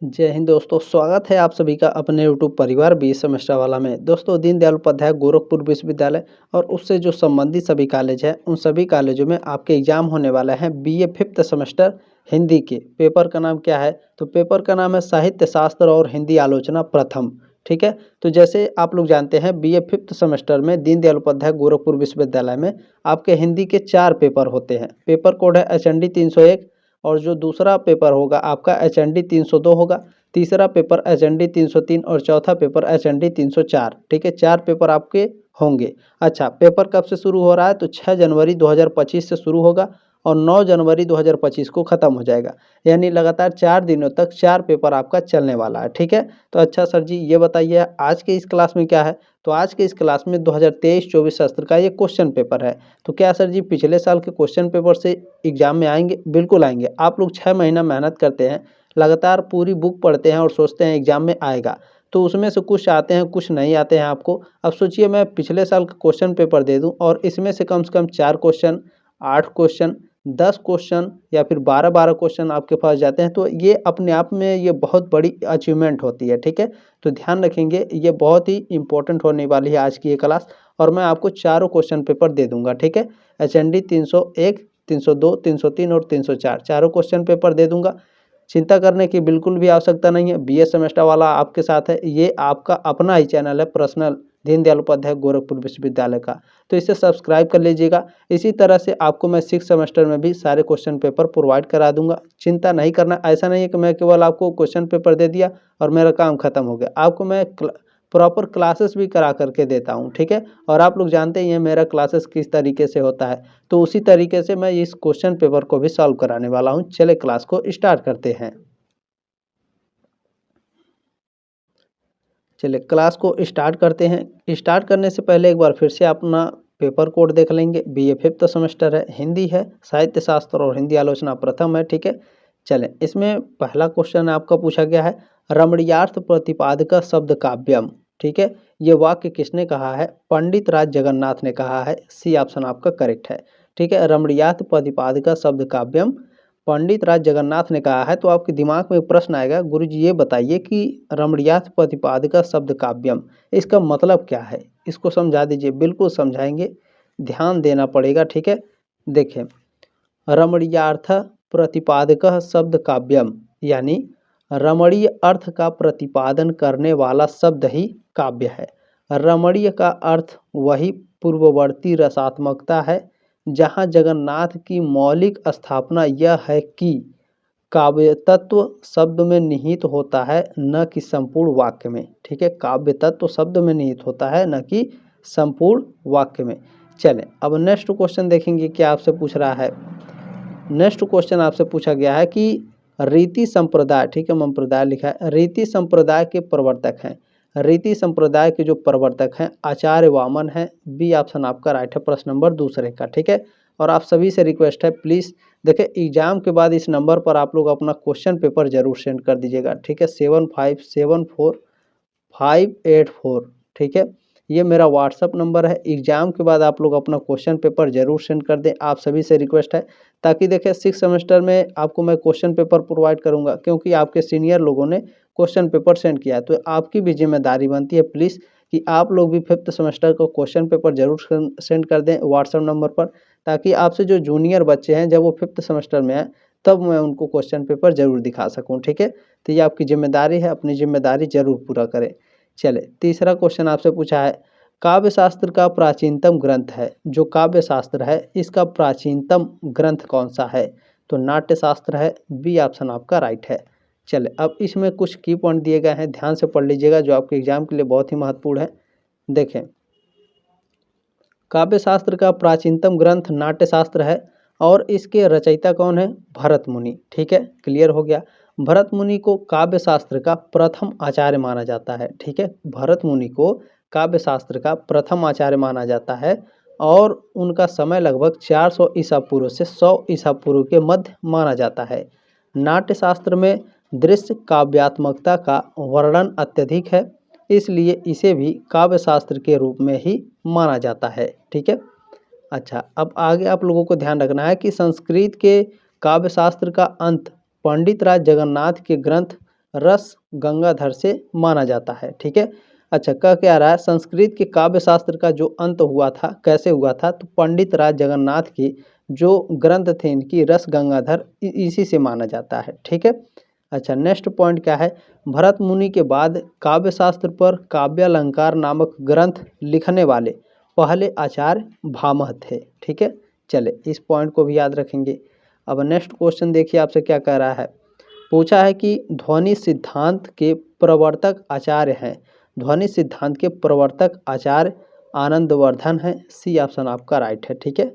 जय हिंद दोस्तों, स्वागत है आप सभी का अपने यूट्यूब परिवार बी सेमेस्टर वाला में। दोस्तों, दीनदयाल उपाध्याय गोरखपुर विश्वविद्यालय और उससे जो संबंधित सभी कॉलेज हैं, उन सभी कॉलेजों में आपके एग्जाम होने वाले हैं बीए फिफ्थ सेमेस्टर हिंदी के। पेपर का नाम क्या है? तो पेपर का नाम है साहित्य शास्त्र और हिंदी आलोचना प्रथम। ठीक है, तो जैसे आप लोग जानते हैं बीए फिफ्थ सेमेस्टर में दीनदयाल उपाध्याय गोरखपुर विश्वविद्यालय में आपके हिंदी के 4 पेपर होते हैं। पेपर कोड है HND 301 और जो दूसरा पेपर होगा आपका HND 302 होगा, तीसरा पेपर HND 303 और चौथा पेपर HND 304। ठीक है, 4 पेपर आपके होंगे। अच्छा, पेपर कब से शुरू हो रहा है? तो 6 जनवरी 2025 से शुरू होगा और 9 जनवरी 2025 को ख़त्म हो जाएगा। यानी लगातार 4 दिनों तक 4 पेपर आपका चलने वाला है। ठीक है, तो अच्छा सर जी, ये बताइए आज के इस क्लास में क्या है? तो आज के इस क्लास में 2023-24 सत्र का ये क्वेश्चन पेपर है। तो क्या सर जी पिछले साल के क्वेश्चन पेपर से एग्जाम में आएंगे? बिल्कुल आएंगे। आप लोग 6 महीना मेहनत करते हैं, लगातार पूरी बुक पढ़ते हैं और सोचते हैं एग्जाम में आएगा, तो उसमें से कुछ आते हैं, कुछ नहीं आते हैं आपको। अब सोचिए मैं पिछले साल का क्वेश्चन पेपर दे दूं और इसमें से कम 4 क्वेश्चन, 8 क्वेश्चन, 10 क्वेश्चन या फिर 12-12 क्वेश्चन आपके पास जाते हैं, तो ये अपने आप में ये बहुत बड़ी अचीवमेंट होती है। ठीक है, तो ध्यान रखेंगे, ये बहुत ही इंपॉर्टेंट होने वाली है आज की ये क्लास और मैं आपको चारों क्वेश्चन पेपर दे दूंगा। ठीक है, HND 301, 302, 303 और 304 चारों क्वेश्चन पेपर दे दूंगा। चिंता करने की बिल्कुल भी आवश्यकता नहीं है। बीए सेमेस्टर वाला आपके साथ है, ये आपका अपना ही चैनल है पर्सनल, दीनदयाल उपाध्याय गोरखपुर विश्वविद्यालय का, तो इसे सब्सक्राइब कर लीजिएगा। इसी तरह से आपको मैं 6 सेमेस्टर में भी सारे क्वेश्चन पेपर प्रोवाइड करा दूंगा। चिंता नहीं करना, ऐसा नहीं है कि मैं केवल आपको क्वेश्चन पेपर दे दिया और मेरा काम खत्म हो गया। आपको मैं प्रॉपर क्लासेस भी करा करके देता हूँ। ठीक है, और आप लोग जानते ही हैं मेरा क्लासेस किस तरीके से होता है, तो उसी तरीके से मैं इस क्वेश्चन पेपर को भी सॉल्व कराने वाला हूँ। चले क्लास को स्टार्ट करते हैं। चलिए क्लास को स्टार्ट करते हैं। स्टार्ट करने से पहले एक बार फिर से अपना पेपर कोड देख लेंगे। बीए फिफ्थ सेमेस्टर है, हिंदी है, साहित्य शास्त्र और हिंदी आलोचना प्रथम है। ठीक है, चलें इसमें पहला क्वेश्चन आपका पूछा गया है, रमणीयार्थ प्रतिपादक शब्द काव्यम। ठीक है, ये वाक्य किसने कहा है? पंडित राज जगन्नाथ ने कहा है। सी ऑप्शन आपका करेक्ट है। ठीक है, रमणीयार्थ प्रतिपादक शब्द काव्यम पंडित राज जगन्नाथ ने कहा है। तो आपके दिमाग में एक प्रश्न आएगा, गुरुजी ये बताइए कि रमणीयार्थ प्रतिपादक शब्द काव्यम, इसका मतलब क्या है? इसको समझा दीजिए। बिल्कुल समझाएंगे, ध्यान देना पड़ेगा। ठीक है, देखें, रमणीयार्थ प्रतिपादक शब्द काव्यम यानी रमणीय अर्थ का प्रतिपादन करने वाला शब्द ही काव्य है। रमणीय का अर्थ वही पूर्ववर्ती रसात्मकता है जहाँ जगन्नाथ की मौलिक स्थापना यह है कि काव्य तत्व शब्द में निहित होता है, न कि संपूर्ण वाक्य में। ठीक है, काव्य तत्व शब्द में निहित होता है, न कि संपूर्ण वाक्य में। चलें अब नेक्स्ट क्वेश्चन देखेंगे क्या आपसे पूछ रहा है। नेक्स्ट क्वेश्चन आपसे पूछा गया है कि रीति संप्रदाय, ठीक है संप्रदाय लिखा है, रीति संप्रदाय के प्रवर्तक हैं। रीति संप्रदाय के जो प्रवर्तक हैं आचार्य वामन हैं। बी ऑप्शन आपका राइट है, प्रश्न नंबर दूसरे का। ठीक है, और आप सभी से रिक्वेस्ट है प्लीज़ देखिए एग्जाम के बाद इस नंबर पर आप लोग अपना क्वेश्चन पेपर जरूर सेंड कर दीजिएगा। ठीक है, 7574 ठीक है, ये मेरा व्हाट्सअप नंबर है। एग्जाम के बाद आप लोग अपना क्वेश्चन पेपर जरूर सेंड कर दें, आप सभी से रिक्वेस्ट है, ताकि देखिए 6 सेमेस्टर में आपको मैं क्वेश्चन पेपर प्रोवाइड करूंगा, क्योंकि आपके सीनियर लोगों ने क्वेश्चन पेपर सेंड किया है, तो आपकी भी जिम्मेदारी बनती है प्लीज़ कि आप लोग भी फिफ्थ सेमेस्टर को क्वेश्चन पेपर जरूर सेंड कर दें व्हाट्सअप नंबर पर, ताकि आपसे जो जूनियर बच्चे हैं जब वो फिफ्थ सेमेस्टर में हैं तब मैं उनको क्वेश्चन पेपर जरूर दिखा सकूं। ठीक है, तो ये आपकी जिम्मेदारी है, अपनी जिम्मेदारी जरूर पूरा करें। चले तीसरा क्वेश्चन आपसे पूछा है, काव्य शास्त्र का प्राचीनतम ग्रंथ है, जो काव्य शास्त्र है इसका प्राचीनतम ग्रंथ कौन सा है? तो नाट्य शास्त्र है। बी ऑप्शन आपका राइट है। चले अब इसमें कुछ की पॉइंट दिए गए हैं, ध्यान से पढ़ लीजिएगा, जो आपके एग्जाम के लिए बहुत ही महत्वपूर्ण है। देखें, काव्य शास्त्र का प्राचीनतम ग्रंथ नाट्य शास्त्र है और इसके रचयिता कौन है? भरत मुनि। ठीक है, क्लियर हो गया। भरत मुनि को काव्य शास्त्र का प्रथम आचार्य माना जाता है। ठीक है, भरत मुनि को काव्य शास्त्र का प्रथम आचार्य माना जाता है और उनका समय लगभग 400 ईसा पूर्व से 100 ईसा पूर्व के मध्य माना जाता है। नाट्य शास्त्र में दृश्य काव्यात्मकता का वर्णन अत्यधिक है, इसलिए इसे भी काव्य शास्त्र के रूप में ही माना जाता है। ठीक है, अच्छा अब आगे आप लोगों को ध्यान रखना है कि संस्कृत के काव्य शास्त्र का अंत पंडित राज जगन्नाथ के ग्रंथ रस गंगाधर से माना जाता है। ठीक है। अच्छा, कह क्या रहा है, संस्कृत के काव्य शास्त्र का जो अंत हुआ था, कैसे हुआ था, तो पंडित राज जगन्नाथ की जो ग्रंथ थे इनकी रस गंगाधर इसी से माना जाता है। ठीक है। अच्छा, नेक्स्ट पॉइंट क्या है, भरत मुनि के बाद काव्य शास्त्र पर काव्यालंकार नामक ग्रंथ लिखने वाले पहले आचार्य भामह थे। ठीक है। चले, इस पॉइंट को भी याद रखेंगे। अब नेक्स्ट क्वेश्चन देखिए आपसे क्या कह रहा है, पूछा है कि ध्वनि सिद्धांत के प्रवर्तक आचार्य हैं। ध्वनि सिद्धांत के प्रवर्तक आचार्य आनंदवर्धन है। सी ऑप्शन आपका राइट है। ठीक है।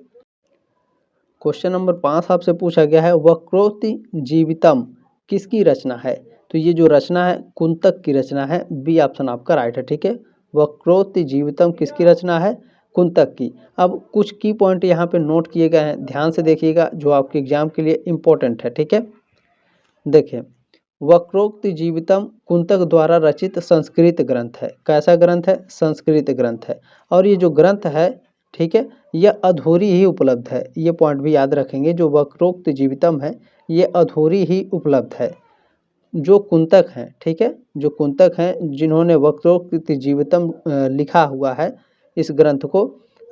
क्वेश्चन नंबर 5 आपसे पूछा गया है, वक्रोक्ति जीवितम किसकी रचना है। तो ये जो रचना है कुंतक की रचना है। बी ऑप्शन आपका राइट है। ठीक है। वक्रोक्ति जीवितम किसकी रचना है, कुंतक की। अब कुछ की पॉइंट यहाँ पे नोट किए गए हैं, ध्यान से देखिएगा, जो आपके एग्जाम के लिए इम्पोर्टेंट है। ठीक है। देखिए, वक्रोक्ति जीवितम कुंतक द्वारा रचित संस्कृत ग्रंथ है। कैसा ग्रंथ है, संस्कृत ग्रंथ है। और ये जो ग्रंथ है, ठीक है, यह अधूरी ही उपलब्ध है। ये पॉइंट भी याद रखेंगे, जो वक्रोक्ति जीवितम है ये अधूरी ही उपलब्ध है। जो कुंतक हैं, ठीक है, जो कुंतक हैं जिन्होंने वक्रोक्ति जीवितम लिखा हुआ है इस ग्रंथ को।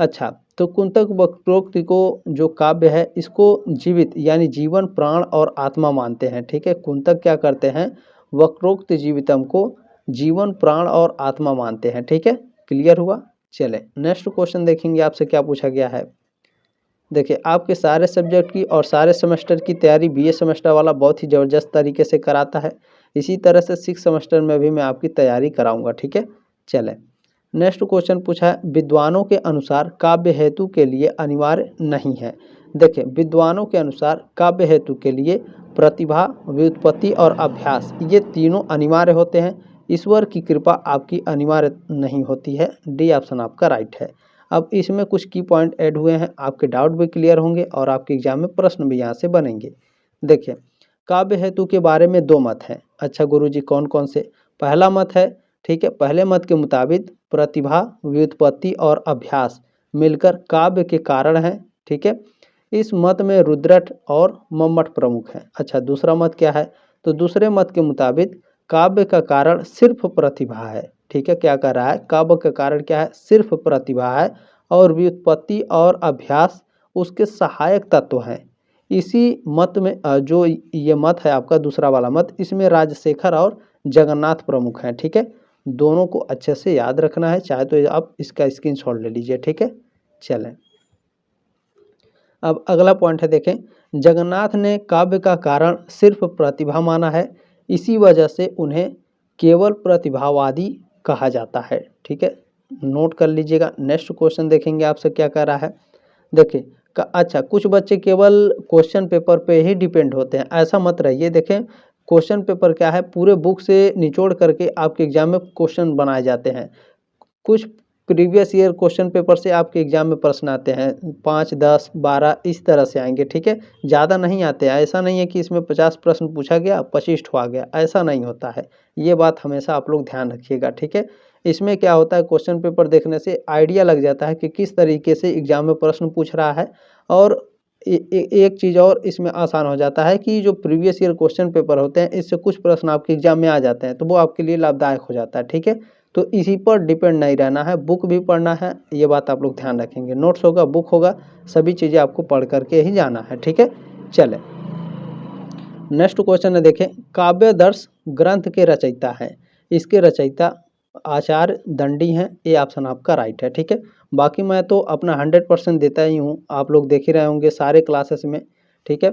अच्छा, तो कुंतक वक्रोक्ति को जो काव्य है इसको जीवित यानी जीवन, प्राण और आत्मा मानते हैं। ठीक है। कुंतक क्या करते हैं, वक्रोक्ति जीवितम को जीवन, प्राण और आत्मा मानते हैं। ठीक है। क्लियर हुआ। चले, नेक्स्ट क्वेश्चन देखेंगे आपसे क्या पूछा गया है। देखिए, आपके सारे सब्जेक्ट की और सारे सेमेस्टर की तैयारी बीए सेमेस्टर वाला बहुत ही ज़बरदस्त तरीके से कराता है। इसी तरह से 6 सेमेस्टर में भी मैं आपकी तैयारी कराऊंगा। ठीक है। चलें, नेक्स्ट क्वेश्चन पूछा है, विद्वानों के अनुसार काव्य हेतु के लिए अनिवार्य नहीं है। देखिए, विद्वानों के अनुसार काव्य हेतु के लिए प्रतिभा, व्युत्पत्ति और अभ्यास ये तीनों अनिवार्य होते हैं। ईश्वर की कृपा आपकी अनिवार्य नहीं होती है। डी ऑप्शन आपका राइट है। अब इसमें कुछ की पॉइंट ऐड हुए हैं, आपके डाउट भी क्लियर होंगे और आपके एग्जाम में प्रश्न भी यहाँ से बनेंगे। देखिए, काव्य हेतु के बारे में 2 मत हैं। अच्छा गुरुजी, कौन कौन से। पहला मत है, ठीक है, पहले मत के मुताबिक प्रतिभा, व्युत्पत्ति और अभ्यास मिलकर काव्य के कारण हैं। ठीक है। इस मत में रुद्रट और मम्मट प्रमुख हैं। अच्छा, दूसरा मत क्या है, तो दूसरे मत के मुताबिक काव्य का कारण सिर्फ प्रतिभा है। ठीक है। क्या कह रहा है, काव्य का कारण क्या है, सिर्फ प्रतिभा है और व्युत्पत्ति और अभ्यास उसके सहायक तत्व हैं। इसी मत में जो ये मत है आपका दूसरा वाला मत, इसमें राजशेखर और जगन्नाथ प्रमुख हैं। ठीक है। दोनों को अच्छे से याद रखना है, चाहे तो आप इसका स्क्रीनशॉट ले लीजिए। ठीक है। चलें, अब अगला पॉइंट है, देखें, जगन्नाथ ने काव्य का कारण सिर्फ प्रतिभा माना है, इसी वजह से उन्हें केवल प्रतिभावादी कहा जाता है। ठीक है, नोट कर लीजिएगा। नेक्स्ट क्वेश्चन देखेंगे आपसे क्या कह रहा है। देखिए, अच्छा, कुछ बच्चे केवल क्वेश्चन पेपर पे ही डिपेंड होते हैं, ऐसा मत रहिए। देखें, क्वेश्चन पेपर क्या है, पूरे बुक से निचोड़ करके आपके एग्जाम में क्वेश्चन बनाए जाते हैं। कुछ प्रीवियस ईयर क्वेश्चन पेपर से आपके एग्जाम में प्रश्न आते हैं, 5, 10, 12 इस तरह से आएंगे। ठीक है। ज़्यादा नहीं आते हैं, ऐसा नहीं है कि इसमें 50 प्रश्न पूछा गया 25 ठो आ गया, ऐसा नहीं होता है। ये बात हमेशा आप लोग ध्यान रखिएगा। ठीक है। इसमें क्या होता है, क्वेश्चन पेपर देखने से आइडिया लग जाता है कि किस तरीके से एग्जाम में प्रश्न पूछ रहा है। और एक चीज़ और इसमें आसान हो जाता है कि जो प्रीवियस ईयर क्वेश्चन पेपर होते हैं इससे कुछ प्रश्न आपके एग्जाम में आ जाते हैं, तो वो आपके लिए लाभदायक हो जाता है। ठीक है। तो इसी पर डिपेंड नहीं रहना है, बुक भी पढ़ना है, ये बात आप लोग ध्यान रखेंगे। नोट्स होगा, बुक होगा, सभी चीज़ें आपको पढ़ करके ही जाना है। ठीक है। चलें, नेक्स्ट क्वेश्चन है, देखें, काव्यदर्श ग्रंथ के रचयिता हैं। इसके रचयिता आचार्य दंडी हैं। ए ऑप्शन आपका राइट है। ठीक है। बाकी मैं तो अपना 100% देता ही हूँ, आप लोग देख ही रहे होंगे सारे क्लासेस में। ठीक है।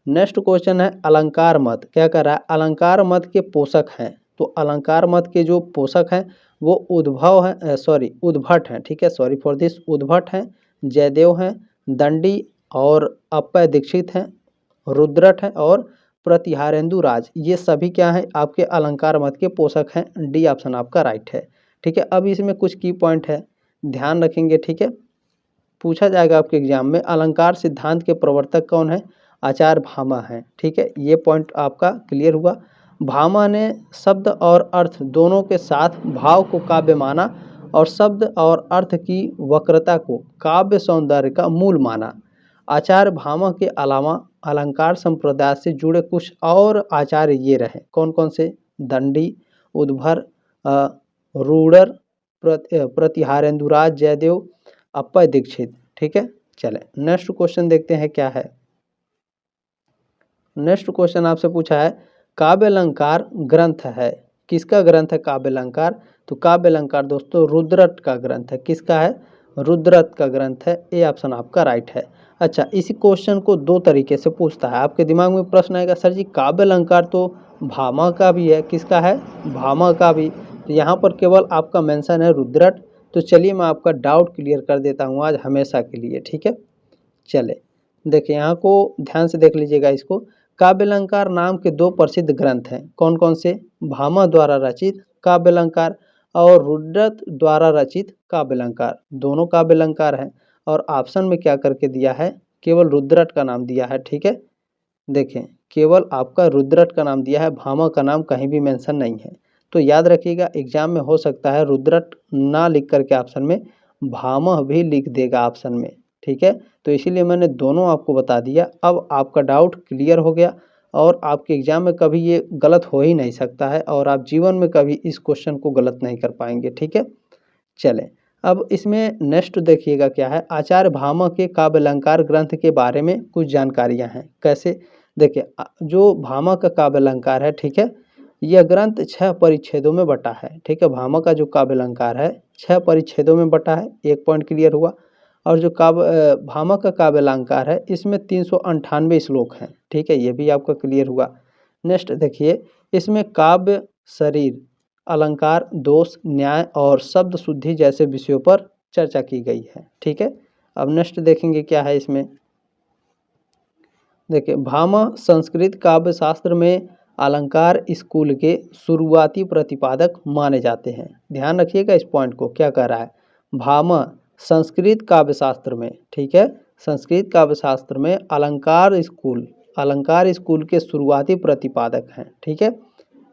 नेक्स्ट क्वेश्चन है, अलंकार मत क्या कर रहा है, अलंकार मत के पोषक हैं। तो अलंकार मत के जो पोषक हैं वो उद्भट हैं। ठीक है, सॉरी फॉर दिस, उद्भट हैं, जयदेव हैं, दंडी और अप्पय दीक्षित हैं, रुद्रट हैं और प्रतिहारेंदु राज। ये सभी क्या हैं, आपके अलंकार मत के पोषक हैं। डी ऑप्शन आपका राइट है। ठीक है। अब इसमें कुछ की पॉइंट है, ध्यान रखेंगे। ठीक है। पूछा जाएगा आपके एग्जाम में, अलंकार सिद्धांत के प्रवर्तक कौन है, आचार्य भामा हैं। ठीक है, ये पॉइंट आपका क्लियर हुआ। भामा ने शब्द और अर्थ दोनों के साथ भाव को काव्य माना और शब्द और अर्थ की वक्रता को काव्य सौंदर्य का मूल माना। आचार्य भामा के अलावा अलंकार संप्रदाय से जुड़े कुछ और आचार्य ये रहे, कौन कौन से, दंडी, उद्भर, रूडर, प्रतिहारेंद्रराज जयदेव, अप्पय दीक्षित। ठीक है, चले नेक्स्ट क्वेश्चन देखते हैं क्या है। नेक्स्ट क्वेश्चन आपसे पूछा है काव्य अलंकार ग्रंथ है, किसका ग्रंथ है काव्य अलंकार? तो काव्य अलंकार दोस्तों रुद्रट का ग्रंथ है। किसका है? रुद्रट का ग्रंथ है। ए ऑप्शन आपका राइट है। अच्छा, इसी क्वेश्चन को दो तरीके से पूछता है। आपके दिमाग में प्रश्न आएगा सर जी काव्य अलंकार तो भामा का भी है, किसका है? भामा का भी। तो यहाँ पर केवल आपका मेंशन है रुद्रट। तो चलिए मैं आपका डाउट क्लियर कर देता हूँ आज हमेशा के लिए। ठीक है, चले देखिए यहाँ को ध्यान से देख लीजिएगा इसको। काव्य अलंकार नाम के दो प्रसिद्ध ग्रंथ हैं, कौन कौन से? भामा द्वारा रचित काव्य अलंकार और रुद्रट द्वारा रचित काव्य अलंकार, दोनों काव्य अलंकार हैं। और ऑप्शन में क्या करके दिया है? केवल रुद्रट का नाम दिया है। ठीक है, देखें केवल आपका रुद्रट का नाम दिया है, भामा का नाम कहीं भी मेंशन नहीं है। तो याद रखिएगा एग्जाम में हो सकता है रुद्रट ना लिख करके ऑप्शन में भामा भी लिख देगा ऑप्शन में। ठीक है, तो इसीलिए मैंने दोनों आपको बता दिया। अब आपका डाउट क्लियर हो गया और आपके एग्जाम में कभी ये गलत हो ही नहीं सकता है और आप जीवन में कभी इस क्वेश्चन को गलत नहीं कर पाएंगे। ठीक है, चलें अब इसमें नेक्स्ट देखिएगा क्या है। आचार्य भामा के काव्य अलंकार ग्रंथ के बारे में कुछ जानकारियां हैं। कैसे? देखिए जो भामा का काव्य अलंकार है, ठीक है, यह ग्रंथ 6 परिच्छेदों में बटा है। ठीक है, भामा का जो काव्य अलंकार है 6 परिच्छेदों में बटा है। एक पॉइंट क्लियर हुआ। और जो भामा का काव्य अलंकार है इसमें 398 श्लोक हैं। ठीक है, ये भी आपका क्लियर हुआ। नेक्स्ट देखिए इसमें काव्य, शरीर, अलंकार, दोष, न्याय और शब्द शुद्धि जैसे विषयों पर चर्चा की गई है। ठीक है, अब नेक्स्ट देखेंगे क्या है इसमें। देखिए भामा संस्कृत काव्य शास्त्र में अलंकार स्कूल के शुरुआती प्रतिपादक माने जाते हैं। ध्यान रखिएगा इस पॉइंट को, क्या कह रहा है? भामा संस्कृत काव्य शास्त्र में, ठीक है, संस्कृत काव्य शास्त्र में अलंकार स्कूल के शुरुआती प्रतिपादक हैं। ठीक है,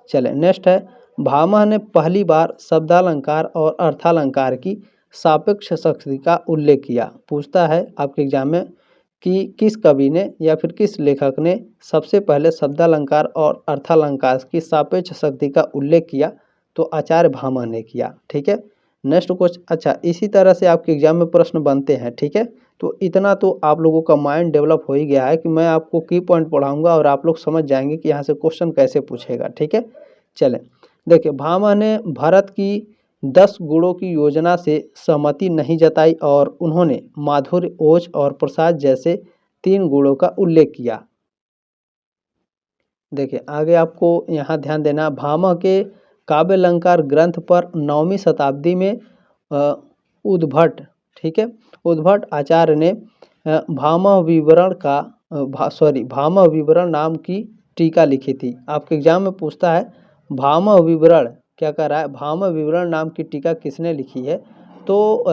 चले नेक्स्ट है भामा ने पहली बार शब्दालंकार और अर्थालंकार की सापेक्ष शक्ति का उल्लेख किया। पूछता है आपके एग्जाम में कि किस कवि ने या फिर किस लेखक ने सबसे पहले शब्दालंकार और अर्थालंकार की सापेक्ष शक्ति का उल्लेख किया? तो आचार्य भामा ने किया। ठीक है, नेक्स्ट क्वेश्चन। अच्छा, इसी तरह से आपके एग्जाम में प्रश्न बनते हैं। ठीक है, तो इतना तो आप लोगों का माइंड डेवलप हो ही गया है कि मैं आपको की पॉइंट पढ़ाऊंगा और आप लोग समझ जाएंगे कि यहाँ से क्वेश्चन कैसे पूछेगा। ठीक है, चलें देखिए भामा ने भरत की 10 गुणों की योजना से सहमति नहीं जताई और उन्होंने माधुर्य, ओज और प्रसाद जैसे 3 गुणों का उल्लेख किया। देखिए आगे आपको यहाँ ध्यान देना, भामा के काव्य अलंकार ग्रंथ पर 9वीं शताब्दी में उद्भट, ठीक है, उद्भट आचार्य ने भामा विवरण नाम की टीका लिखी थी। आपके एग्जाम में पूछता है भामा विवरण, क्या कर रहा है? भामा विवरण नाम की टीका किसने लिखी है? तो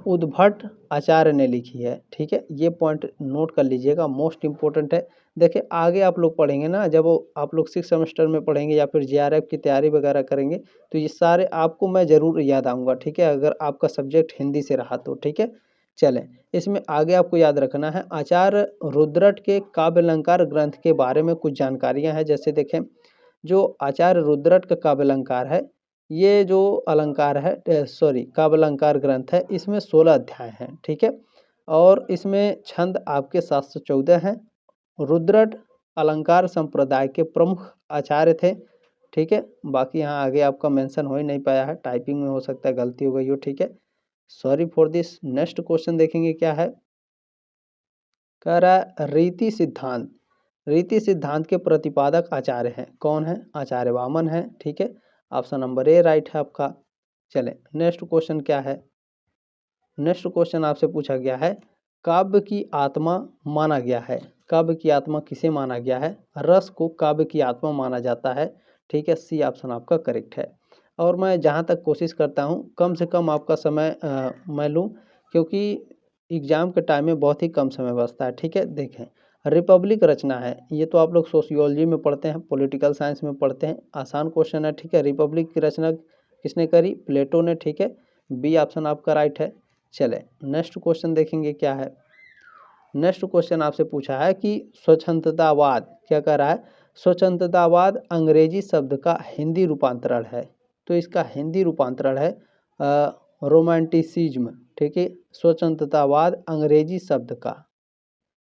उद्भट आचार्य ने लिखी है। ठीक है, ये पॉइंट नोट कर लीजिएगा, मोस्ट इंपॉर्टेंट है। देखिए आगे आप लोग पढ़ेंगे ना, जब आप लोग 6 सेमेस्टर में पढ़ेंगे या फिर JRF की तैयारी वगैरह करेंगे तो ये सारे आपको मैं ज़रूर याद आऊँगा। ठीक है, अगर आपका सब्जेक्ट हिंदी से रहा तो। ठीक है, चलें इसमें आगे आपको याद रखना है आचार्य रुद्रट के काव्य अलंकार ग्रंथ के बारे में कुछ जानकारियाँ हैं। जैसे देखें जो आचार्य रुद्रट का काव्य अलंकार है, ये जो अलंकार है काव्य अलंकार ग्रंथ है, इसमें 16 अध्याय हैं। ठीक है, और इसमें छंद आपके 714 हैं। रुद्रट अलंकार संप्रदाय के प्रमुख आचार्य थे। ठीक है, बाकी यहाँ आगे आपका मेंशन हो ही नहीं पाया है, टाइपिंग में हो सकता है गलती हो गई हो। ठीक है, sorry for this. Next question देखेंगे क्या है। कह रहा है रीति सिद्धांत, रीति सिद्धांत के प्रतिपादक आचार्य हैं, कौन है? आचार्य वामन है। ठीक है, ऑप्शन नंबर ए राइट है आपका। चले नेक्स्ट क्वेश्चन क्या है। नेक्स्ट क्वेश्चन आपसे पूछा गया है काव्य की आत्मा माना गया है। काव्य की आत्मा किसे माना गया है? रस को काव्य की आत्मा माना जाता है। ठीक है, सी ऑप्शन आपका करेक्ट है। और मैं जहाँ तक कोशिश करता हूँ कम से कम आपका समय मैं लूँ, क्योंकि एग्ज़ाम के टाइम में बहुत ही कम समय बचता है। ठीक है, देखें रिपब्लिक रचना है, ये तो आप लोग सोशियोलॉजी में पढ़ते हैं, पॉलिटिकल साइंस में पढ़ते हैं, आसान क्वेश्चन है। ठीक है, रिपब्लिक की रचना किसने करी? प्लेटो ने। ठीक है, बी ऑप्शन आपका राइट है। चले नेक्स्ट क्वेश्चन देखेंगे क्या है। नेक्स्ट क्वेश्चन आपसे पूछा है कि स्वच्छंदतावाद, क्या कह रहा है? स्वतंत्रतावाद अंग्रेजी शब्द का हिंदी रूपांतरण है, तो इसका हिंदी रूपांतरण है रोमांटिसिज्म। ठीक है, स्वतंत्रतावाद अंग्रेजी शब्द का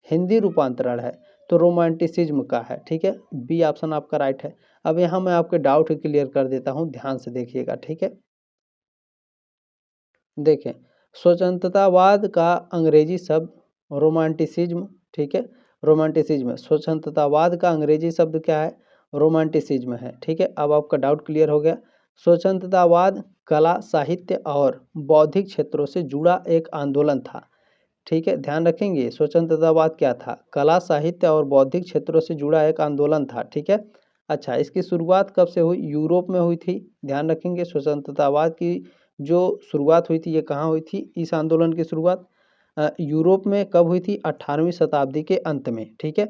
हिंदी रूपांतरण है तो रोमांटिसिज्म का है। ठीक है, बी ऑप्शन आपका राइट है। अब यहाँ मैं आपके डाउट क्लियर कर देता हूँ, ध्यान से देखिएगा। ठीक है, देखें, स्वतंत्रतावाद का अंग्रेजी शब्द रोमांटिसिज्म। ठीक है, रोमांटिसिज्म, स्वतंत्रतावाद का अंग्रेजी शब्द क्या है? रोमांटिसिज्म है। ठीक है, अब आपका डाउट क्लियर हो गया। स्वतंत्रतावाद कला, साहित्य और बौद्धिक क्षेत्रों से जुड़ा एक आंदोलन था। ठीक है, ध्यान रखेंगे, स्वतंत्रतावाद क्या था? कला, साहित्य और बौद्धिक क्षेत्रों से जुड़ा एक आंदोलन था। ठीक है, अच्छा, इसकी शुरुआत कब से हुई? यूरोप में हुई थी। ध्यान रखेंगे, स्वतंत्रतावाद की जो शुरुआत हुई थी ये कहाँ हुई थी? इस आंदोलन की शुरुआत यूरोप में कब हुई थी? 18वीं शताब्दी के अंत में। ठीक है,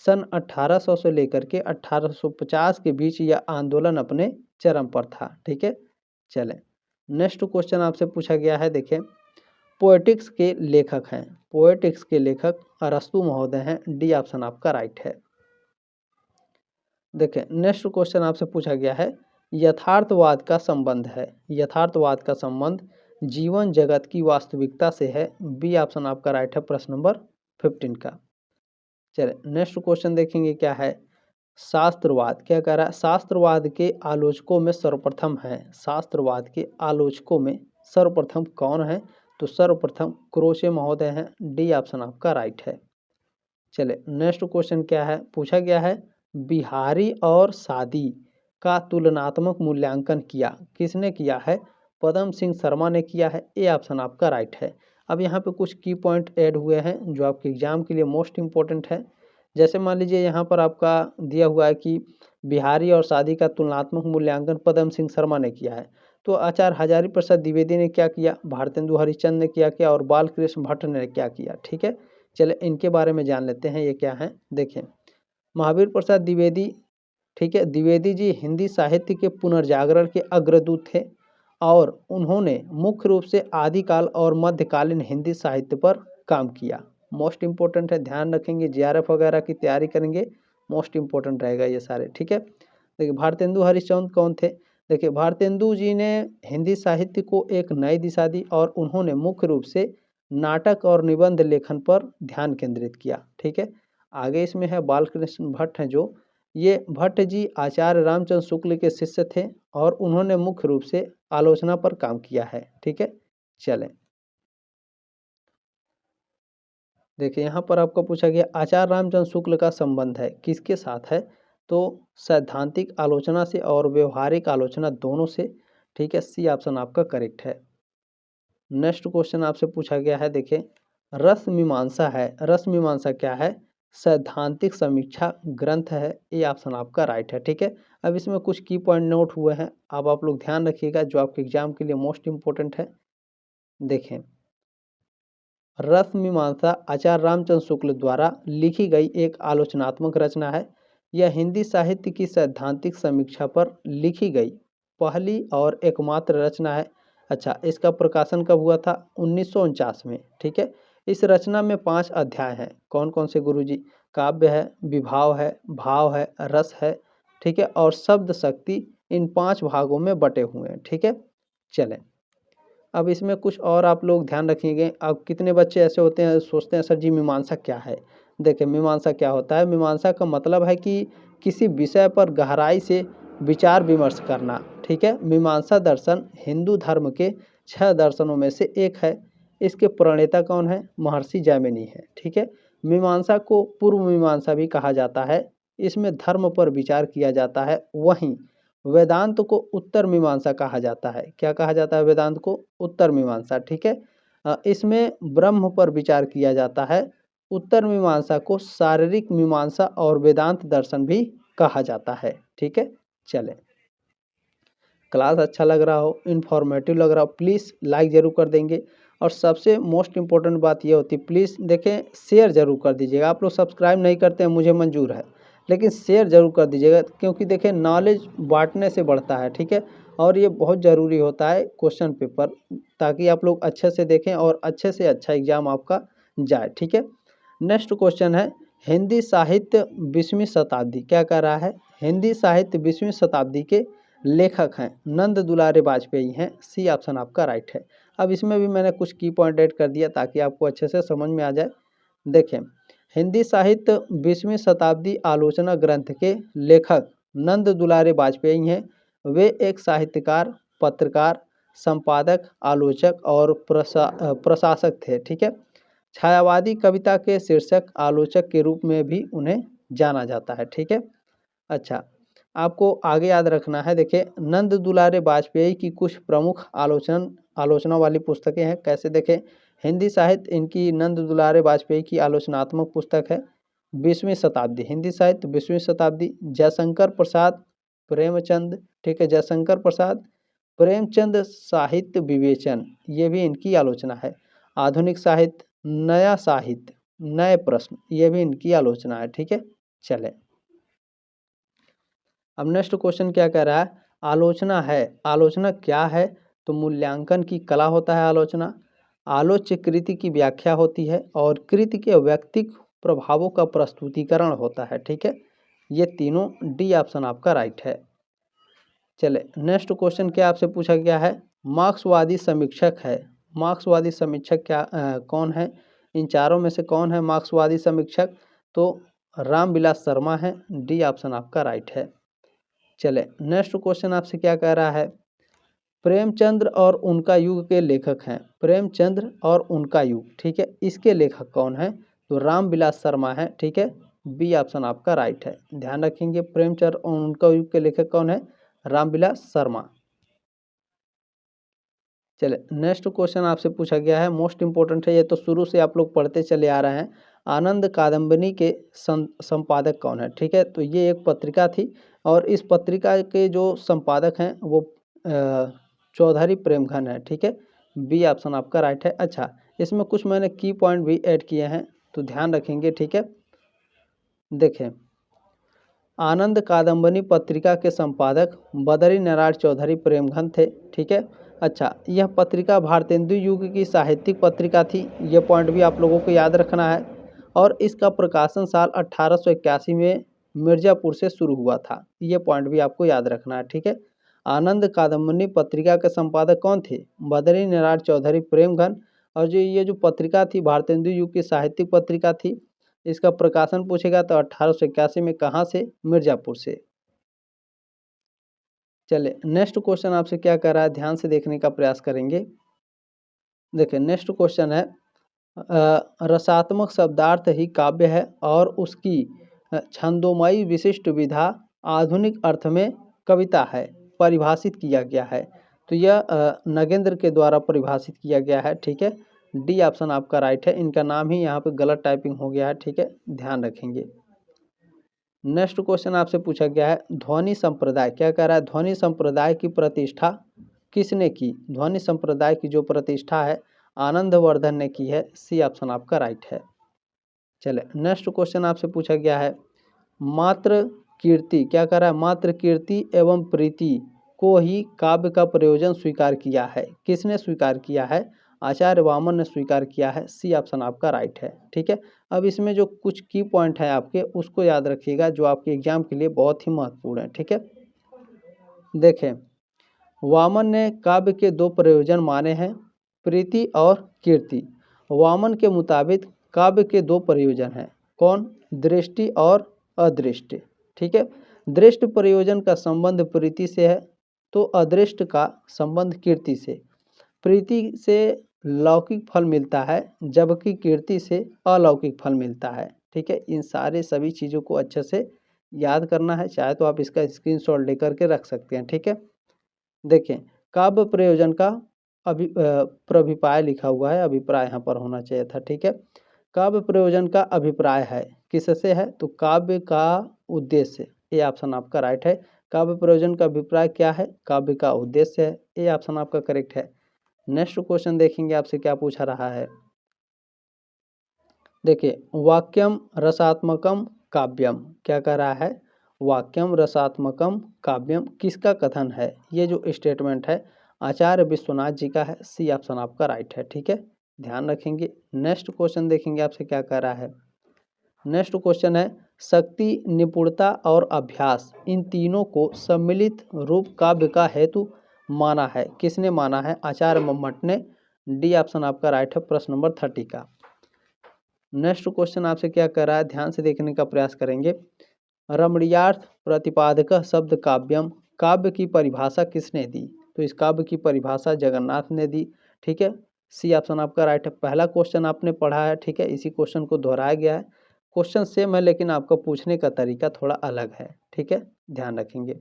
सन 1800 से लेकर के 1850 के बीच यह आंदोलन अपने चरम पर था। ठीक है, चलें, नेक्स्ट क्वेश्चन आपसे पूछा गया है। देखें, पोएटिक्स के लेखक हैं, पोएटिक्स के लेखक अरस्तु महोदय हैं। डी ऑप्शन आपका राइट है। देखें, नेक्स्ट क्वेश्चन आपसे पूछा गया है, यथार्थवाद का संबंध है, यथार्थवाद का संबंध जीवन जगत की वास्तविकता से है। बी ऑप्शन आपका राइट है, प्रश्न नंबर 15 का। चलिए, नेक्स्ट क्वेश्चन देखेंगे क्या है। शास्त्रवाद क्या कह रहा है? शास्त्रवाद के आलोचकों में सर्वप्रथम है, शास्त्रवाद के आलोचकों में सर्वप्रथम कौन है? तो सर्वप्रथम क्रोशे महोदय हैं। डी ऑप्शन आपका राइट है। चले, नेक्स्ट क्वेश्चन क्या है, पूछा गया है, बिहारी और सादी का तुलनात्मक मूल्यांकन किया, किसने किया है? पदम सिंह शर्मा ने किया है। ए ऑप्शन आपका राइट है। अब यहाँ पे कुछ की पॉइंट ऐड हुए हैं जो आपके एग्जाम के लिए मोस्ट इम्पोर्टेंट है। जैसे मान लीजिए यहाँ पर आपका दिया हुआ है कि बिहारी और सादी का तुलनात्मक मूल्यांकन पदम सिंह शर्मा ने किया है, तो आचार्य हजारी प्रसाद द्विवेदी ने क्या किया? भारतेंदु हरिश्चंद्र ने क्या और बालकृष्ण भट्ट ने क्या किया? ठीक है, चले इनके बारे में जान लेते हैं, ये क्या है। देखें, महावीर प्रसाद द्विवेदी, ठीक है, द्विवेदी जी हिंदी साहित्य के पुनर्जागरण के अग्रदूत थे और उन्होंने मुख्य रूप से आदिकाल और मध्यकालीन हिंदी साहित्य पर काम किया। मोस्ट इम्पोर्टेंट है, ध्यान रखेंगे, जीआरएफ वगैरह की तैयारी करेंगे, मोस्ट इम्पोर्टेंट रहेगा ये सारे। ठीक है, देखिए, भारतेंदु हरिश्चंद्र कौन थे? देखिए, भारतेंदु जी ने हिंदी साहित्य को एक नई दिशा दी और उन्होंने मुख्य रूप से नाटक और निबंध लेखन पर ध्यान केंद्रित किया। ठीक है, आगे इसमें है बालकृष्ण भट्ट हैं, जो ये भट्ट जी आचार्य रामचंद्र शुक्ल के शिष्य थे और उन्होंने मुख्य रूप से आलोचना पर काम किया है। ठीक है, चलें, देखिए यहाँ पर आपको पूछा गया आचार्य रामचंद्र शुक्ल का संबंध है किसके साथ है? तो सैद्धांतिक आलोचना से और व्यवहारिक आलोचना दोनों से। ठीक है, सी ऑप्शन आपका करेक्ट है। नेक्स्ट क्वेश्चन आपसे पूछा गया है, देखिए, रस मीमांसा है, रस मीमांसा क्या है? सैद्धांतिक समीक्षा ग्रंथ है। ए ऑप्शन आपका राइट है। ठीक है, अब इसमें कुछ की पॉइंट नोट हुए हैं, अब आप लोग ध्यान रखिएगा जो आपके एग्जाम के लिए मोस्ट इम्पोर्टेंट है। देखें, रस मीमांसा आचार्य रामचंद्र शुक्ल द्वारा लिखी गई एक आलोचनात्मक रचना है। यह हिंदी साहित्य की सैद्धांतिक समीक्षा पर लिखी गई पहली और एकमात्र रचना है। अच्छा, इसका प्रकाशन कब हुआ था? 1949 में। ठीक है, इस रचना में 5 अध्याय हैं। कौन कौन से गुरुजी? काव्य है, विभाव है, भाव है, रस है, ठीक है, और शब्द शक्ति, इन 5 भागों में बटे हुए हैं। ठीक है, चलें, अब इसमें कुछ और आप लोग ध्यान रखिएगा। अब कितने बच्चे ऐसे होते हैं सोचते हैं सर जी मीमांसा क्या है? देखिए, मीमांसा क्या होता है? मीमांसा का मतलब है कि किसी विषय पर गहराई से विचार विमर्श करना। ठीक है, मीमांसा दर्शन हिंदू धर्म के 6 दर्शनों में से एक है। इसके प्रणेता कौन है? महर्षि जैमिनी है। ठीक है, मीमांसा को पूर्व मीमांसा भी कहा जाता है। इसमें धर्म पर विचार किया जाता है। वहीं वेदांत को उत्तर मीमांसा कहा जाता है। क्या कहा जाता है? वेदांत को उत्तर मीमांसा। ठीक है, इसमें ब्रह्म पर विचार किया जाता है। उत्तर मीमांसा को शारीरिक मीमांसा और वेदांत दर्शन भी कहा जाता है। ठीक है, चलें, क्लास अच्छा लग रहा हो, इन्फॉर्मेटिव लग रहा हो, प्लीज़ लाइक ज़रूर कर देंगे। और सबसे मोस्ट इम्पोर्टेंट बात ये होती है, प्लीज़ देखें शेयर ज़रूर कर दीजिएगा। आप लोग सब्सक्राइब नहीं करते हैं, मुझे मंजूर है, लेकिन शेयर ज़रूर कर दीजिएगा, क्योंकि देखें नॉलेज बांटने से बढ़ता है। ठीक है, और ये बहुत ज़रूरी होता है क्वेश्चन पेपर, ताकि आप लोग अच्छे से देखें और अच्छे से अच्छा एग्ज़ाम आपका जाए। ठीक है, नेक्स्ट क्वेश्चन है, हिंदी साहित्य 20वीं शताब्दी, क्या कह रहा है, हिंदी साहित्य 20वीं शताब्दी के लेखक हैं नंद दुलारे वाजपेयी हैं। सी ऑप्शन आपका राइट है। अब इसमें भी मैंने कुछ की पॉइंट ऐड कर दिया ताकि आपको अच्छे से समझ में आ जाए। देखें, हिंदी साहित्य 20वीं शताब्दी आलोचना ग्रंथ के लेखक नंद दुलारे वाजपेयी हैं। वे एक साहित्यकार, पत्रकार, संपादक, आलोचक और प्रशासक थे। ठीक है, छायावादी कविता के शीर्षक आलोचक के रूप में भी उन्हें जाना जाता है। ठीक है, अच्छा, आपको आगे याद रखना है। देखिए, नंद दुलारे वाजपेयी की कुछ प्रमुख आलोचना वाली पुस्तकें हैं। कैसे देखें, हिंदी साहित्य इनकी नंद दुलारे वाजपेयी की आलोचनात्मक पुस्तक है 20वीं शताब्दी, हिंदी साहित्य 20वीं शताब्दी। जयशंकर प्रसाद प्रेमचंद, ठीक है, जयशंकर प्रसाद प्रेमचंद साहित्य विवेचन, ये भी इनकी आलोचना है। आधुनिक साहित्य, नया साहित्य, नए प्रश्न, ये भी इनकी आलोचना है। ठीक है, चले अब नेक्स्ट क्वेश्चन क्या कह रहा है, आलोचना है, आलोचना क्या है, तो मूल्यांकन की कला होता है आलोचना, आलोच्य कृति की व्याख्या होती है और कृति के व्यक्तिक प्रभावों का प्रस्तुतिकरण होता है। ठीक है, ये तीनों, डी ऑप्शन आपका राइट है। चले नेक्स्ट क्वेश्चन क्या आपसे पूछा गया है, मार्क्सवादी समीक्षक है, मार्क्सवादी समीक्षक क्या कौन है, इन चारों में से कौन है मार्क्सवादी समीक्षक, तो रामविलास शर्मा है। डी ऑप्शन आपका राइट है। चले नेक्स्ट क्वेश्चन आपसे क्या कह रहा है, प्रेमचंद्र और उनका युग के लेखक हैं, प्रेमचंद्र और उनका युग, ठीक है, इसके लेखक कौन है, तो रामविलास शर्मा है। ठीक है, बी ऑप्शन आपका राइट है। ध्यान रखेंगे, प्रेमचंद्र और उनका युग के लेखक कौन है, रामविलास शर्मा। चले नेक्स्ट क्वेश्चन आपसे पूछा गया है, मोस्ट इंपॉर्टेंट है ये, तो शुरू से आप लोग पढ़ते चले आ रहे हैं। आनंद कादम्बिनी के संपादक कौन है, ठीक है, तो ये एक पत्रिका थी और इस पत्रिका के जो संपादक हैं वो चौधरी प्रेमघन है। ठीक है, बी ऑप्शन आपका राइट है। अच्छा, इसमें कुछ मैंने की पॉइंट भी ऐड किए हैं तो ध्यान रखेंगे। ठीक है, देखें, आनंद कादम्बिनी पत्रिका के संपादक बदरी नारायण चौधरी प्रेमघन थे। ठीक है, अच्छा, यह पत्रिका भारतेंदु युग की साहित्यिक पत्रिका थी, यह पॉइंट भी आप लोगों को याद रखना है। और इसका प्रकाशन साल 1881 में मिर्जापुर से शुरू हुआ था, ये पॉइंट भी आपको याद रखना है। ठीक है, आनंद कादम्बिनी पत्रिका के संपादक कौन थे, बदरी नारायण चौधरी प्रेमघन। और जो ये जो पत्रिका थी भारतेंदु युग की साहित्यिक पत्रिका थी, इसका प्रकाशन पूछेगा तो 1881 में, कहाँ से, मिर्जापुर से। चले नेक्स्ट क्वेश्चन आपसे क्या कर रहा है, ध्यान से देखने का प्रयास करेंगे। देखिए नेक्स्ट क्वेश्चन है, रसात्मक शब्दार्थ ही काव्य है और उसकी छंदोमयी विशिष्ट विधा आधुनिक अर्थ में कविता है, परिभाषित किया गया है। तो यह नगेंद्र के द्वारा परिभाषित किया गया है। ठीक है, डी ऑप्शन आपका राइट है। इनका नाम ही यहाँ पे गलत टाइपिंग हो गया है। ठीक है, ध्यान रखेंगे। नेक्स्ट क्वेश्चन आपसे पूछा गया है, ध्वनि संप्रदाय, क्या कह रहा है, ध्वनि संप्रदाय की प्रतिष्ठा किसने की, ध्वनि संप्रदाय की जो प्रतिष्ठा है आनंदवर्धन ने की है। सी ऑप्शन आपका राइट है। चले नेक्स्ट क्वेश्चन आपसे पूछा गया है, मात्र कीर्ति, क्या कह रहा है, मात्र कीर्ति एवं प्रीति को ही काव्य का प्रयोजन स्वीकार किया है, किसने स्वीकार किया है, आचार्य वामन ने स्वीकार किया है। सी ऑप्शन आपका राइट है। ठीक है, अब इसमें जो कुछ की पॉइंट है आपके, उसको याद रखिएगा जो आपके एग्जाम के लिए बहुत ही महत्वपूर्ण है। ठीक है, देखें, वामन ने काव्य के दो प्रयोजन माने हैं, प्रीति और कीर्ति। वामन के मुताबिक काव्य के दो प्रयोजन हैं, कौन, दृष्टि और अदृष्टि। ठीक है, दृष्ट प्रयोजन का संबंध प्रीति से है तो अदृष्ट का संबंध कीर्ति से। प्रीति से लौकिक फल मिलता है जबकि कीर्ति से अलौकिक फल मिलता है। ठीक है, इन सारे सभी चीज़ों को अच्छे से याद करना है, चाहे तो आप इसका स्क्रीनशॉट लेकर के रख सकते हैं। ठीक है, देखें, काव्य प्रयोजन का प्रभिप्राय लिखा हुआ है, अभिप्राय यहाँ पर होना चाहिए था। ठीक है, काव्य प्रयोजन का अभिप्राय है, किससे है, तो काव्य का उद्देश्य, ये ऑप्शन आपका राइट है। काव्य प्रयोजन का अभिप्राय क्या है, काव्य का उद्देश्य है, ये ऑप्शन आपका करेक्ट है। नेक्स्ट क्वेश्चन देखेंगे आपसे क्या पूछा रहा है। देखिए, वाक्यम रसात्मकम काव्यम, क्या कह रहा है, वाक्यम रसात्मकम काव्यम किसका कथन है, ये जो स्टेटमेंट है आचार्य विश्वनाथ जी का है। सी ऑप्शन आपका राइट है। ठीक है, ध्यान रखेंगे। नेक्स्ट क्वेश्चन देखेंगे आपसे क्या कह रहा है, नेक्स्ट क्वेश्चन है शक्ति, निपुणता और अभ्यास इन तीनों को सम्मिलित रूप काव्य का हेतु माना है। किसने माना है? आचार्य मम्मट ने। डी ऑप्शन आपका राइट है प्रश्न नंबर 30 का। नेक्स्ट क्वेश्चन आपसे क्या कर रहा है, ध्यान से देखने का प्रयास करेंगे। रमणीयार्थ प्रतिपादक शब्द काव्यम, काव्य की परिभाषा किसने दी? तो इस काव्य की परिभाषा जगन्नाथ ने दी। ठीक है, सी ऑप्शन आपका राइट है। पहला क्वेश्चन आपने पढ़ा है, ठीक है, इसी क्वेश्चन को दोहराया गया है। क्वेश्चन सेम है लेकिन आपका पूछने का तरीका थोड़ा अलग है। ठीक है, ध्यान रखेंगे।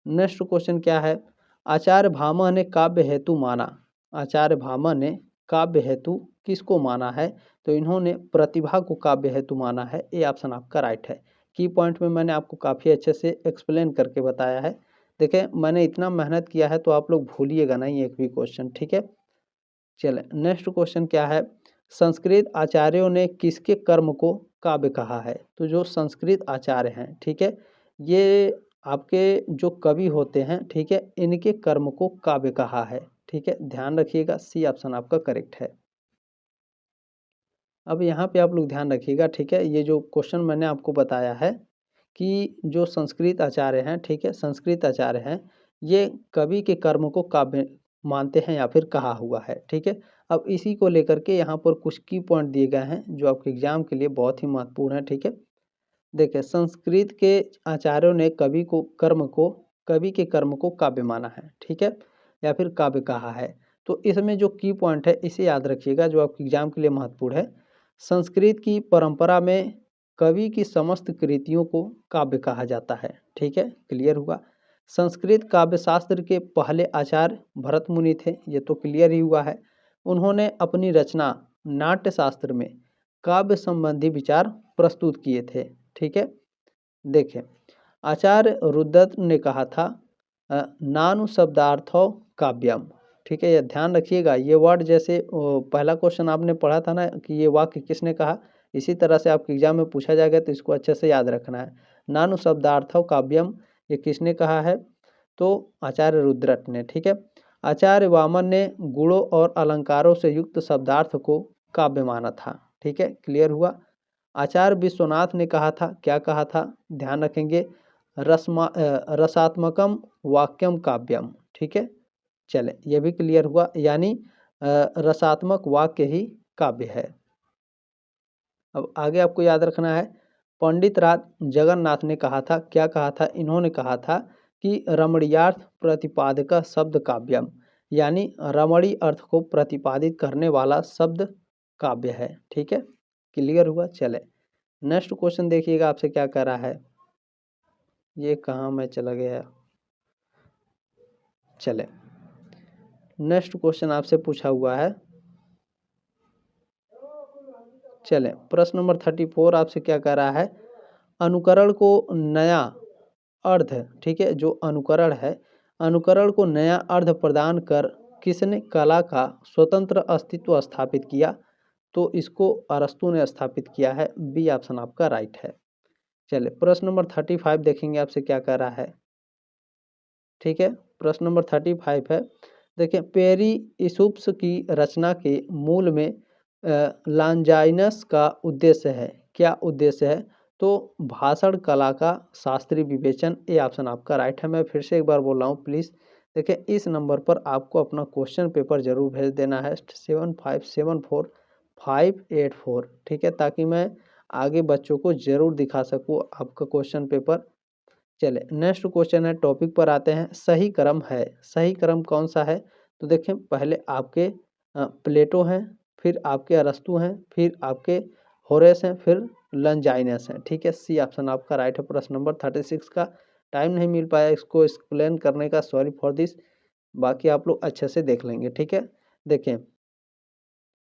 नेक्स्ट क्वेश्चन क्या है, आचार्य भामा ने काव्य हेतु माना, आचार्य भामा ने काव्य हेतु किसको माना है? तो इन्होंने प्रतिभा को काव्य हेतु माना है। ए ऑप्शन आपका राइट है। की पॉइंट में मैंने आपको काफ़ी अच्छे से एक्सप्लेन करके बताया है। देखिए मैंने इतना मेहनत किया है तो आप लोग भूलिएगा नहीं एक भी क्वेश्चन। ठीक है, चले नेक्स्ट क्वेश्चन क्या है, संस्कृत आचार्यों ने किसके कर्म को काव्य कहा है? तो जो संस्कृत आचार्य हैं, ठीक है, ये आपके जो कवि होते हैं, ठीक है, इनके कर्म को काव्य कहा है। ठीक है, ध्यान रखिएगा, सी ऑप्शन आपका करेक्ट है। अब यहाँ पे आप लोग ध्यान रखिएगा, ठीक है, ये जो क्वेश्चन मैंने आपको बताया है कि जो संस्कृत आचार्य हैं, ठीक है, संस्कृत आचार्य हैं, ये कवि के कर्म को काव्य मानते हैं या फिर कहा हुआ है। ठीक है, अब इसी को लेकर के यहाँ पर कुछ की पॉइंट दिए गए हैं जो आपके एग्जाम के लिए बहुत ही महत्वपूर्ण है। ठीक है, देखिए संस्कृत के आचार्यों ने कवि के कर्म को काव्य माना है। ठीक है, या फिर काव्य कहा है। तो इसमें जो की पॉइंट है इसे याद रखिएगा जो आपके एग्जाम के लिए महत्वपूर्ण है। संस्कृत की परंपरा में कवि की समस्त कृतियों को काव्य कहा जाता है। ठीक है, क्लियर हुआ। संस्कृत काव्य शास्त्र के पहले आचार्य भरत मुनि थे, ये तो क्लियर ही हुआ है। उन्होंने अपनी रचना नाट्य शास्त्र में काव्य संबंधी विचार प्रस्तुत किए थे। ठीक है, देखें आचार्य रुद्रट ने कहा था नानु शब्दार्थो काव्यम। ठीक है, यह ध्यान रखिएगा, ये वर्ड जैसे पहला क्वेश्चन आपने पढ़ा था ना कि ये वाक्य किसने कहा, इसी तरह से आपके एग्जाम में पूछा जाएगा तो इसको अच्छे से याद रखना है। नानु शब्दार्थो काव्यम ये किसने कहा है? तो आचार्य रुद्रट ने। ठीक है, आचार्य वामन ने गुणों और अलंकारों से युक्त शब्दार्थ को काव्य माना था। ठीक है, क्लियर हुआ। आचार्य विश्वनाथ ने कहा था, क्या कहा था, ध्यान रखेंगे, रसात्मकम वाक्यम काव्यम। ठीक है, चले ये भी क्लियर हुआ, यानी रसात्मक वाक्य ही काव्य है। अब आगे आपको याद रखना है, पंडित राज जगन्नाथ ने कहा था, क्या कहा था, इन्होंने कहा था कि रमणीयार्थ प्रतिपादक शब्द काव्यम, यानी रमणी अर्थ को प्रतिपादित करने वाला शब्द काव्य है। ठीक है, क्लियर हुआ। चले नेक्स्ट क्वेश्चन देखिएगा आपसे क्या कह रहा है, ये कहाँ में चला गया, चले नेक्स्ट क्वेश्चन आपसे पूछा हुआ है। चले प्रश्न नंबर 34 आपसे क्या कह रहा है, अनुकरण को नया अर्थ, ठीक है, जो अनुकरण है, अनुकरण को नया अर्थ प्रदान कर किसने कला का स्वतंत्र अस्तित्व स्थापित किया? तो इसको अरस्तु ने स्थापित किया है। बी ऑप्शन आपका राइट है। चले प्रश्न नंबर 35 देखेंगे आपसे क्या कह रहा है। ठीक है, प्रश्न नंबर 35 है, देखिए पेरिइसुप्स की रचना के मूल में लॉन्जाइनस का उद्देश्य है, क्या उद्देश्य है? तो भाषण कला का शास्त्रीय विवेचन। ए ऑप्शन आपका राइट है। मैं फिर से एक बार बोल रहा हूँ, प्लीज़ देखिए इस नंबर पर आपको अपना क्वेश्चन पेपर जरूर भेज देना है 7574-584। ठीक है, ताकि मैं आगे बच्चों को जरूर दिखा सकूँ आपका क्वेश्चन पेपर। चले नेक्स्ट क्वेश्चन है, टॉपिक पर आते हैं, सही क्रम है, सही क्रम कौन सा है? तो देखें पहले आपके प्लेटो हैं, फिर आपके अरस्तु हैं, फिर आपके होरेस हैं, फिर लंजाइनस हैं। ठीक है, सी ऑप्शन आपका राइट है। प्रश्न नंबर 36 का टाइम नहीं मिल पाया इसको एक्सप्लेन करने का, सॉरी फॉर दिस, बाकी आप लोग अच्छे से देख लेंगे। ठीक है, देखें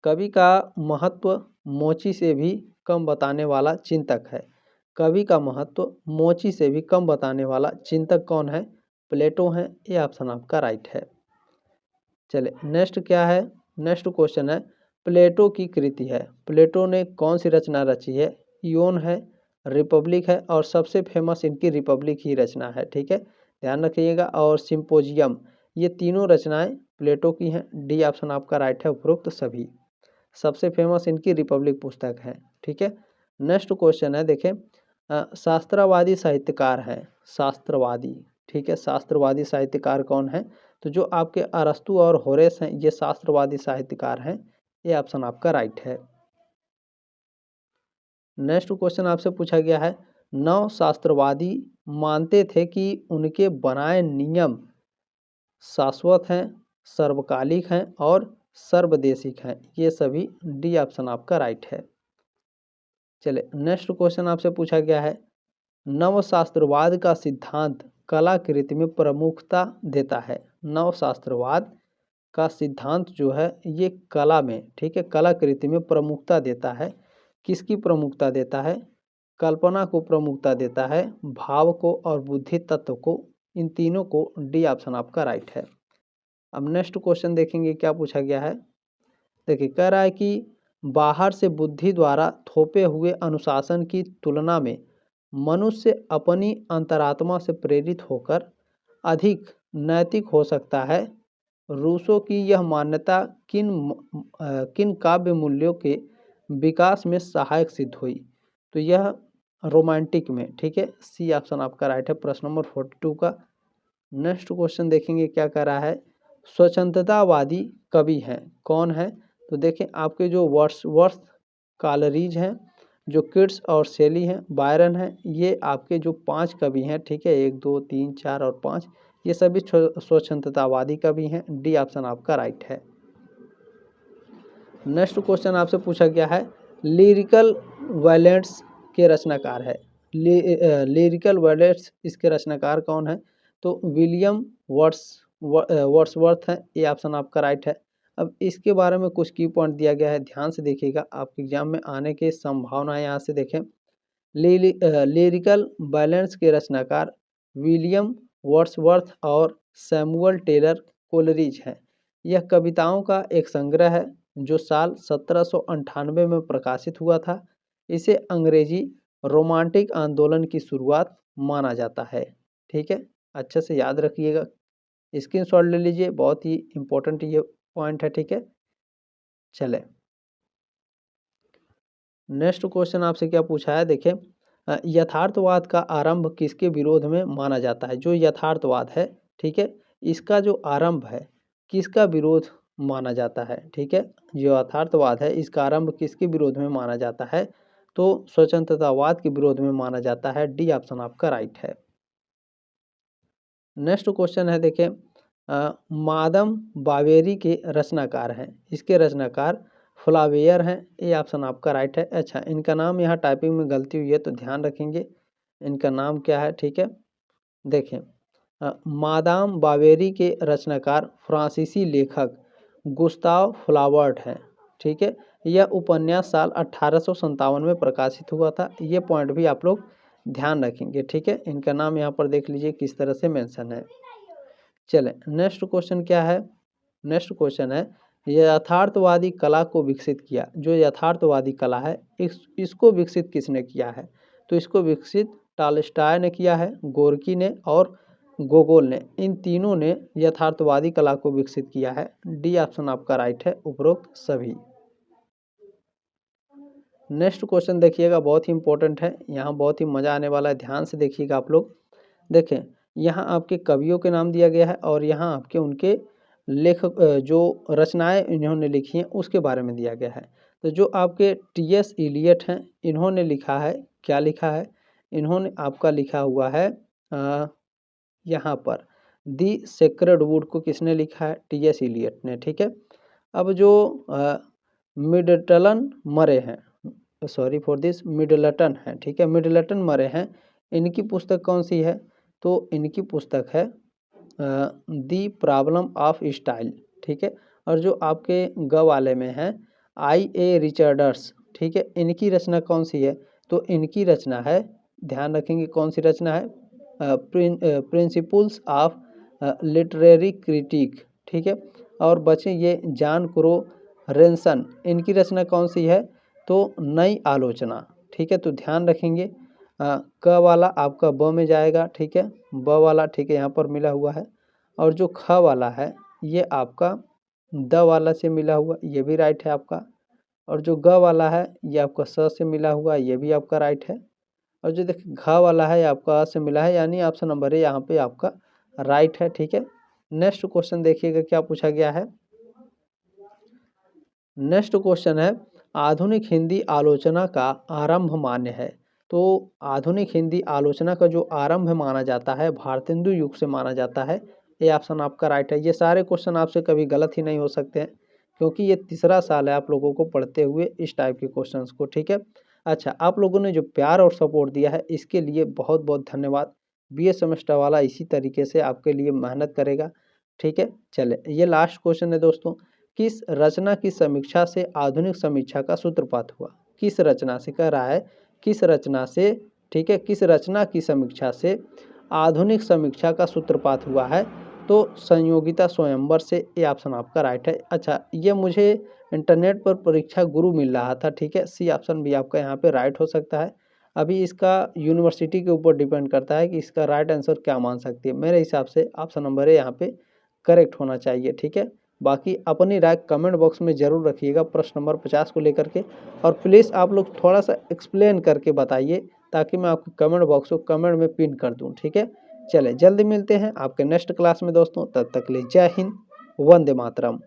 कवि का महत्व मोची से भी कम बताने वाला चिंतक है, कवि का महत्व मोची से भी कम बताने वाला चिंतक कौन है? प्लेटो है। ये ऑप्शन आपका राइट है। चले नेक्स्ट क्या है, नेक्स्ट क्वेश्चन है, प्लेटो की कृति है, प्लेटो ने कौन सी रचना रची है? इयोन है, रिपब्लिक है, और सबसे फेमस इनकी रिपब्लिक ही रचना है। ठीक है, ध्यान रखिएगा, और सिंपोजियम, ये तीनों रचनाएं प्लेटो की हैं। डी ऑप्शन आपका राइट है, उपरोक्त सभी। सबसे फेमस इनकी रिपब्लिक पुस्तक है। ठीक है, नेक्स्ट क्वेश्चन है देखें, शास्त्रवादी साहित्यकार हैं, शास्त्रवादी, ठीक है, शास्त्रवादी साहित्यकार कौन है? तो जो आपके अरस्तु और होरेस हैं ये शास्त्रवादी साहित्यकार हैं। ये ऑप्शन आपका राइट है। नेक्स्ट क्वेश्चन आपसे पूछा गया है, नव शास्त्रवादी मानते थे कि उनके बनाए नियम शाश्वत हैं, सर्वकालिक हैं और सर्वदेशिक हैं। ये सभी डी ऑप्शन आपका राइट है। चले नेक्स्ट क्वेश्चन आपसे पूछा गया है, नवशास्त्रवाद का सिद्धांत कलाकृति में प्रमुखता देता है। नवशास्त्रवाद का सिद्धांत जो है ये कला में, ठीक है, कलाकृति में प्रमुखता देता है। किसकी प्रमुखता देता है? कल्पना को प्रमुखता देता है, भाव को और बुद्धि तत्व को, इन तीनों को। डी ऑप्शन आपका राइट है। अब नेक्स्ट क्वेश्चन देखेंगे क्या पूछा गया है। देखिए कह रहा है कि बाहर से बुद्धि द्वारा थोपे हुए अनुशासन की तुलना में मनुष्य अपनी अंतरात्मा से प्रेरित होकर अधिक नैतिक हो सकता है। रूसो की यह मान्यता किन काव्य मूल्यों के विकास में सहायक सिद्ध हुई? तो यह रोमांटिक में, ठीक है, सी ऑप्शन आपका राइट है, प्रश्न नंबर 42 का। नेक्स्ट क्वेश्चन देखेंगे क्या कह रहा है, स्वतंत्रतावादी कवि हैं, कौन है? तो देखें आपके जो वर्ड्सवर्थ, कालरीज हैं, जो किट्स और शेली हैं, बायरन हैं, ये आपके जो 5 कवि हैं, ठीक है, 1 2 3 4 और 5, ये सभी स्वतंत्रतावादी कवि हैं। डी ऑप्शन आपका राइट है। नेक्स्ट क्वेश्चन आपसे पूछा गया है, लिरिकल वायलेंट्स के रचनाकार है। लिरिकल वायलेंट्स इसके रचनाकार कौन है? तो विलियम वर्ड्सवर्थ है। ये ऑप्शन आपका राइट है। अब इसके बारे में कुछ की पॉइंट दिया गया है, ध्यान से देखिएगा, आपके एग्जाम में आने की संभावना है। यहाँ से देखें, लिरिकल बैलेंस के रचनाकार विलियम वर्ड्सवर्थ और सैमुअल टेलर कोलरिज हैं। यह कविताओं का एक संग्रह है जो साल 1798 में प्रकाशित हुआ था। इसे अंग्रेजी रोमांटिक आंदोलन की शुरुआत माना जाता है। ठीक है, अच्छे से याद रखिएगा, स्क्रीनशॉट ले लीजिए, बहुत ही इंपॉर्टेंट ये पॉइंट है। ठीक है, चले नेक्स्ट क्वेश्चन आपसे क्या पूछा है, देखिए, यथार्थवाद का आरंभ किसके विरोध में माना जाता है? जो यथार्थवाद है, ठीक है, इसका जो आरंभ है किसका विरोध माना जाता है? ठीक है, जो यथार्थवाद है इसका आरंभ किसके विरोध में माना जाता है? तो स्वतंत्रतावाद के विरोध में माना जाता है। डी ऑप्शन आपका राइट है। नेक्स्ट क्वेश्चन है, देखिए, मादम बावेरी के रचनाकार हैं, इसके रचनाकार फ्लावेयर हैं। ये ऑप्शन आपका राइट है। अच्छा, इनका नाम यहाँ टाइपिंग में गलती हुई है तो ध्यान रखेंगे, इनका नाम क्या है। ठीक है, देखें, मादाम बावेरी के रचनाकार फ्रांसीसी लेखक गुस्ताव फ्लावर्ट हैं। ठीक है, यह उपन्यास साल 1857 में प्रकाशित हुआ था। ये पॉइंट भी आप लोग ध्यान रखेंगे। ठीक है, इनका नाम यहाँ पर देख लीजिए किस तरह से मेंशन है। चलें नेक्स्ट क्वेश्चन क्या है। नेक्स्ट क्वेश्चन है, यथार्थवादी कला को विकसित किया। जो यथार्थवादी कला है इसको विकसित किसने किया है? तो इसको विकसित टॉलस्टॉय ने किया है, गोर्की ने और गोगोल ने। इन तीनों ने यथार्थवादी कला को विकसित किया है। डी ऑप्शन आपका राइट है, उपरोक्त सभी। नेक्स्ट क्वेश्चन देखिएगा, बहुत ही इंपॉर्टेंट है, यहाँ बहुत ही मज़ा आने वाला है, ध्यान से देखिएगा आप लोग। देखें, यहाँ आपके कवियों के नाम दिया गया है और यहाँ आपके उनके लेखक जो रचनाएं इन्होंने लिखी हैं उसके बारे में दिया गया है। तो जो आपके टी.एस. इलियट हैं, इन्होंने लिखा है, क्या लिखा है? इन्होंने आपका लिखा हुआ है यहाँ पर दी सेक्रेड वुड को किसने लिखा है? टी.एस. इलियट ने। ठीक है, अब जो मिडलटन मरे हैं, सॉरी फॉर दिस, मिडलटन है, ठीक है, मिडलटन मरे हैं, इनकी पुस्तक कौन सी है? तो इनकी पुस्तक है दी प्रॉब्लम ऑफ स्टाइल। ठीक है, और जो आपके ग वाले में है I.A. रिचर्डर्स, ठीक है, इनकी रचना कौन सी है? तो इनकी रचना है, ध्यान रखेंगे कौन सी रचना है, प्रिंसिपल्स ऑफ लिटरेरी क्रिटिक। ठीक है, और बचे ये जॉन क्रो रेंसन, इनकी रचना कौन सी है? तो नई आलोचना। ठीक है, तो ध्यान रखेंगे, क वाला आपका ब में जाएगा, ठीक है, ब वाला, ठीक है, यहाँ पर मिला हुआ है, और जो ख वाला है ये आपका द वाला से मिला हुआ, ये भी राइट है आपका। और जो ग वाला है ये आपका स से मिला हुआ है, ये भी आपका राइट है। और जो देखिए घ वाला है ये आपका अ से मिला है, यानी ऑप्शन नंबर ए यहाँ पे आपका राइट है। ठीक है, नेक्स्ट क्वेश्चन देखिएगा क्या पूछा गया है। नेक्स्ट क्वेश्चन है, आधुनिक हिंदी आलोचना का आरंभ मान्य है। तो आधुनिक हिंदी आलोचना का जो आरंभ माना जाता है भारतेंदु युग से माना जाता है। ये ऑप्शन आपका राइट है। ये सारे क्वेश्चन आपसे कभी गलत ही नहीं हो सकते हैं, क्योंकि ये तीसरा साल है आप लोगों को पढ़ते हुए इस टाइप के क्वेश्चंस को। ठीक है, अच्छा, आप लोगों ने जो प्यार और सपोर्ट दिया है इसके लिए बहुत बहुत धन्यवाद। बी ए सेमेस्टर वाला इसी तरीके से आपके लिए मेहनत करेगा। ठीक है, चले ये लास्ट क्वेश्चन है दोस्तों, किस रचना की समीक्षा से आधुनिक समीक्षा का सूत्रपात हुआ। किस रचना से कह रहा है, किस रचना से, ठीक है, किस रचना की समीक्षा से आधुनिक समीक्षा का सूत्रपात हुआ है। तो संयोगिता स्वयंवर से, ये ऑप्शन आपका राइट है। अच्छा, ये मुझे इंटरनेट पर परीक्षा गुरु मिल रहा था। ठीक है, सी ऑप्शन भी आपका यहाँ पे राइट हो सकता है। अभी इसका यूनिवर्सिटी के ऊपर डिपेंड करता है कि इसका राइट आंसर क्या मान सकती है। मेरे हिसाब से ऑप्शन नंबर ए यहाँ पे करेक्ट होना चाहिए। ठीक है, बाकी अपनी राय कमेंट बॉक्स में ज़रूर रखिएगा प्रश्न नंबर 50 को लेकर के, और प्लीज़ आप लोग थोड़ा सा एक्सप्लेन करके बताइए ताकि मैं आपको कमेंट बॉक्स को कमेंट में पिन कर दूं। ठीक है, चले जल्दी मिलते हैं आपके नेक्स्ट क्लास में दोस्तों, तब तक के लिए जय हिंद, वंदे मातरम।